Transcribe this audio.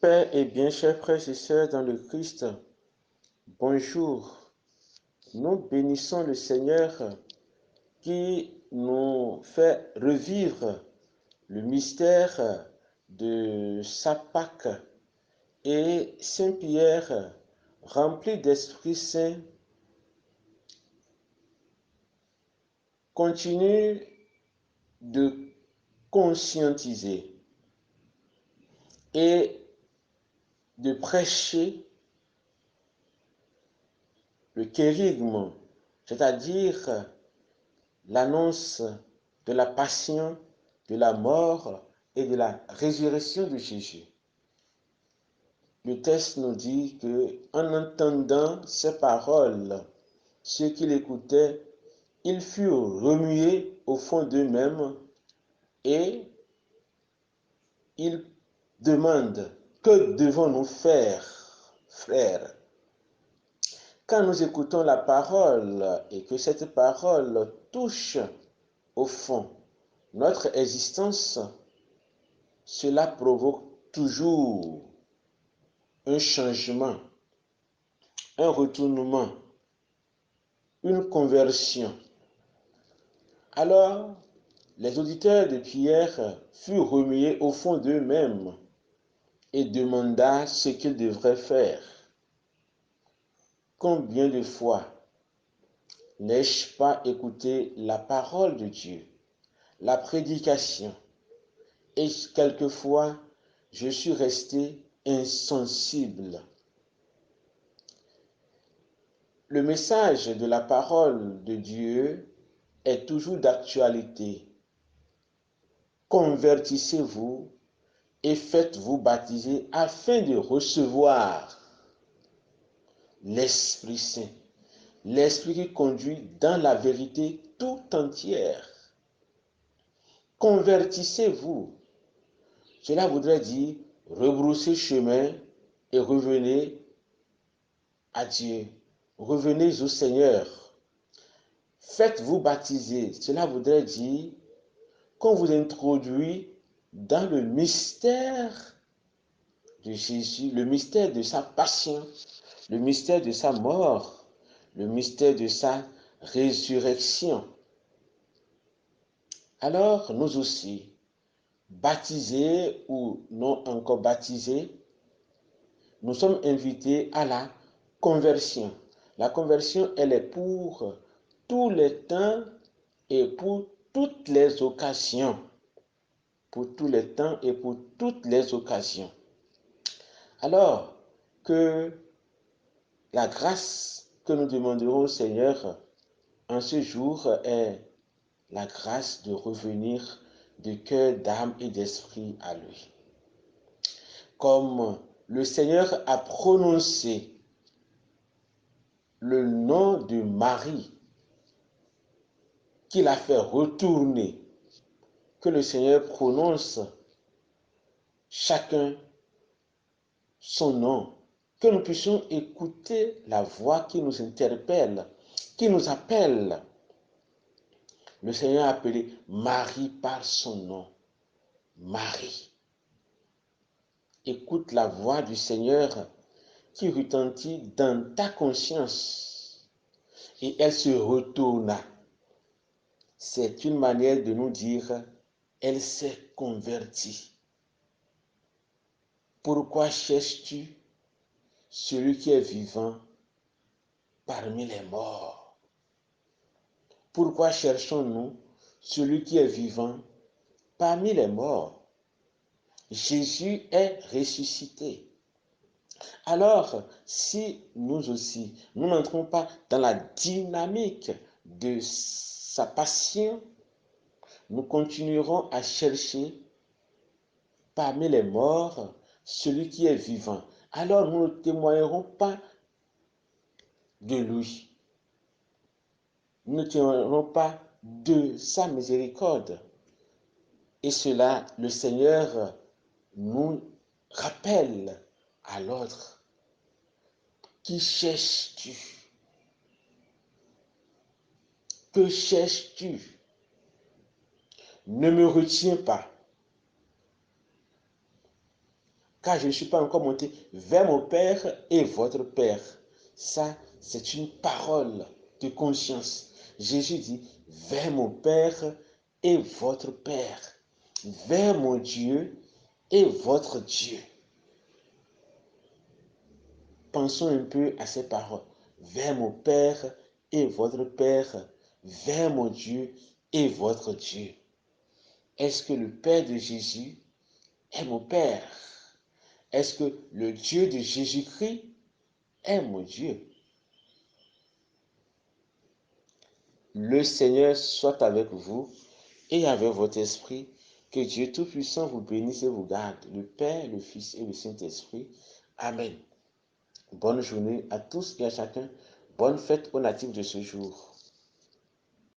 Père et bien chers frères et sœurs dans le Christ, bonjour. Nous bénissons le Seigneur qui nous fait revivre le mystère de sa Pâque et Saint Pierre, rempli d'Esprit Saint, continue de conscientiser et de prêcher le kérigme, c'est-à-dire l'annonce de la passion, de la mort et de la résurrection de Jésus. Le texte nous dit que, en entendant ces paroles, ceux qui l'écoutaient, ils furent remués au fond d'eux-mêmes et ils demandent: que devons-nous faire, frères? Quand nous écoutons la parole et que cette parole touche au fond notre existence, cela provoque toujours un changement, un retournement, une conversion. Alors, les auditeurs de Pierre furent remués au fond d'eux-mêmes et demanda ce qu'ils devraient faire. Combien de fois n'ai-je pas écouté la parole de Dieu, la prédication, et quelquefois je suis resté insensible. Le message de la parole de Dieu est toujours d'actualité. Convertissez-vous et faites-vous baptiser afin de recevoir l'Esprit Saint, l'Esprit qui conduit dans la vérité tout entière. Convertissez-vous. Cela voudrait dire rebrousser chemin et revenez à Dieu. Revenez au Seigneur. Faites-vous baptiser. Cela voudrait dire qu'on vous introduit dans le mystère de Jésus, le mystère de sa passion, le mystère de sa mort, le mystère de sa résurrection. Alors, nous aussi, baptisés ou non encore baptisés, nous sommes invités à la conversion. La conversion, elle est pour tous les temps et pour toutes les occasions. Pour tous les temps et pour toutes les occasions. Alors que la grâce que nous demanderons au Seigneur en ce jour est la grâce de revenir de cœur, d'âme et d'esprit à lui. Comme le Seigneur a prononcé le nom de Marie, qu'il a fait retourner, que le Seigneur prononce chacun son nom, que nous puissions écouter la voix qui nous interpelle, qui nous appelle. Le Seigneur a appelé Marie par son nom. Marie. Écoute la voix du Seigneur qui retentit dans ta conscience et elle se retourna. C'est une manière de nous dire, elle s'est convertie. Pourquoi cherches-tu celui qui est vivant parmi les morts? Pourquoi cherchons-nous celui qui est vivant parmi les morts? Jésus est ressuscité. Alors, si nous aussi, nous n'entrons pas dans la dynamique de sa passion, nous continuerons à chercher parmi les morts celui qui est vivant. Alors, nous ne témoignerons pas de lui. Nous ne témoignerons pas de sa miséricorde. Et cela, le Seigneur nous rappelle à l'ordre. Qui cherches-tu? Que cherches-tu? Ne me retiens pas. car je ne suis pas encore monté vers mon Père et votre Père. Ça, c'est une parole de conscience. Jésus dit, vers mon Père et votre Père. Vers mon Dieu et votre Dieu. Pensons un peu à ces paroles. Vers mon Père et votre Père. Vers mon Dieu et votre Dieu. Est-ce que le Père de Jésus est mon Père? Est-ce que le Dieu de Jésus-Christ est mon Dieu? Le Seigneur soit avec vous et avec votre esprit. Que Dieu Tout-Puissant vous bénisse et vous garde. Le Père, le Fils et le Saint-Esprit. Amen. Bonne journée à tous et à chacun. Bonne fête aux natifs de ce jour.